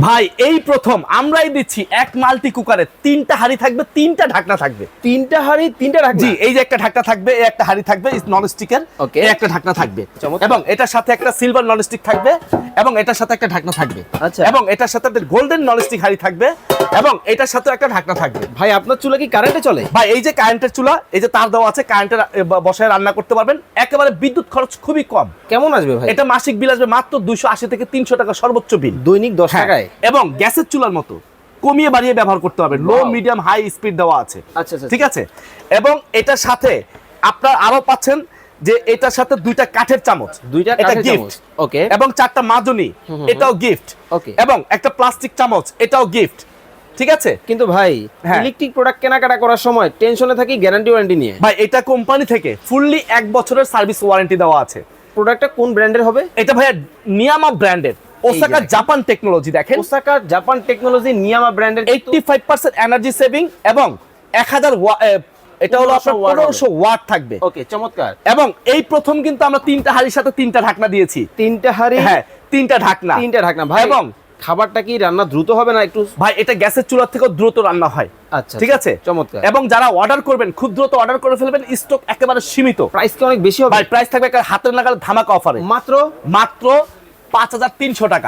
ভাই এই প্রথম আমরাই দিচ্ছি এক মাল্টি কুকারে 3টা হাঁড়ি থাকবে, 3টা ঢাকনা থাকবে। 3টা হাঁড়ি 3টা ঢাকনা। জি, এই যে একটা ঢাকনা থাকবে, এই একটা হাঁড়ি থাকবে নন স্টিকের, Okay. এই একটা ঢাকনা থাকবে, চমৎকার। এবং এটার সাথে একটা সিলভার নন স্টিক থাকবে, এবং এটার সাথে একটা ঢাকনা থাকবে, আচ্ছা। এবং এটার সাথে একটা গোল্ডেন নন স্টিক হাঁড়ি থাকবে, এবং এটার সাথে একটা ঢাকনা থাকবে। ভাই আপনার চুলা কি কারেন্টে চলে? ভাই এই যে কারেন্টের চুলা, এই যে তার দেওয়া আছে, কারেন্টের বসায় রান্না করতে পারবেন, একেবারে বিদ্যুৎ খরচ খুবই কম। কেমন আসবে ভাই? এটা মাসিক বিল আসবে মাত্র 280 থেকে 300 টাকা সর্বোচ্চ বিল। দৈনিক 10 হ্যাঁ, টাকায়। এবং গ্যাসের চুলার মতো কমিয়ে বাড়িয়ে ব্যবহার করতে হবে, লো Wow. মিডিয়াম হাই স্পিড দেওয়া আছে। আচ্ছা, আচ্ছা, ঠিক আছে, এবং এটার সাথে আপনার আরো পাচ্ছেন যে এটার সাথে 2টা কাঠের চামচ, দুইটা এটা কাঠের গিফট। চামচ। ওকে। এবং 4টা মাজনি, এটাও গিফট। Okay. এবং একটা প্লাস্টিক চামচ, এটাও গিফট। ঠিক আছে কিন্তু ভাই হ্যাঁ। ইলেকট্রিক প্রোডাক্ট কেনাকাটা করার সময় টেনশনে থাকি গ্যারান্টি ওয়ারেন্টি নিয়ে। ভাই, এটা কোম্পানি থেকে ফুললি 1 বছরের সার্ভিস ওয়ারেন্টি দেওয়া আছে। প্রোডাক্টটা কোন ব্র্যান্ডের হবে? এটা ভাইয়া নিয়ামা ব্র্যান্ডের, ওসাকা দেখেন। Japan technology. দেখেন ওসাকা জাপান টেকনোলজি নিয়ামা ব্র্যান্ডের 85% এনার্জি সেভিং, এবং 1000 এটা হলো আপনার 1500 ওয়াট থাকবে। ওকে, চমৎকার। এবং এই প্রথম কিন্তু আমরা 3টা হাঁড়ির সাথে 3টা ঢাকনা দিয়েছি। 3টা হাঁড়ি, হ্যাঁ, 3টা ঢাকনা। 3টা ঢাকনা। ভাই এবং খাবারটা কি রান্না দ্রুত হবে না একটু? ভাই এটা গ্যাসের চুলার থেকেও দ্রুত রান্না হয়। আচ্ছা, ঠিক আছে, চমৎকার। এবং যারা অর্ডার করবেন খুব দ্রুত অর্ডার করে ফেলবেন, স্টক একেবারে সীমিত। প্রাইস কি অনেক বেশি হবে? ভাই প্রাইস থাকবে একটা হাতের নাগালে ধামাকা অফারে, মাত্র মাত্র 5300 টাকা।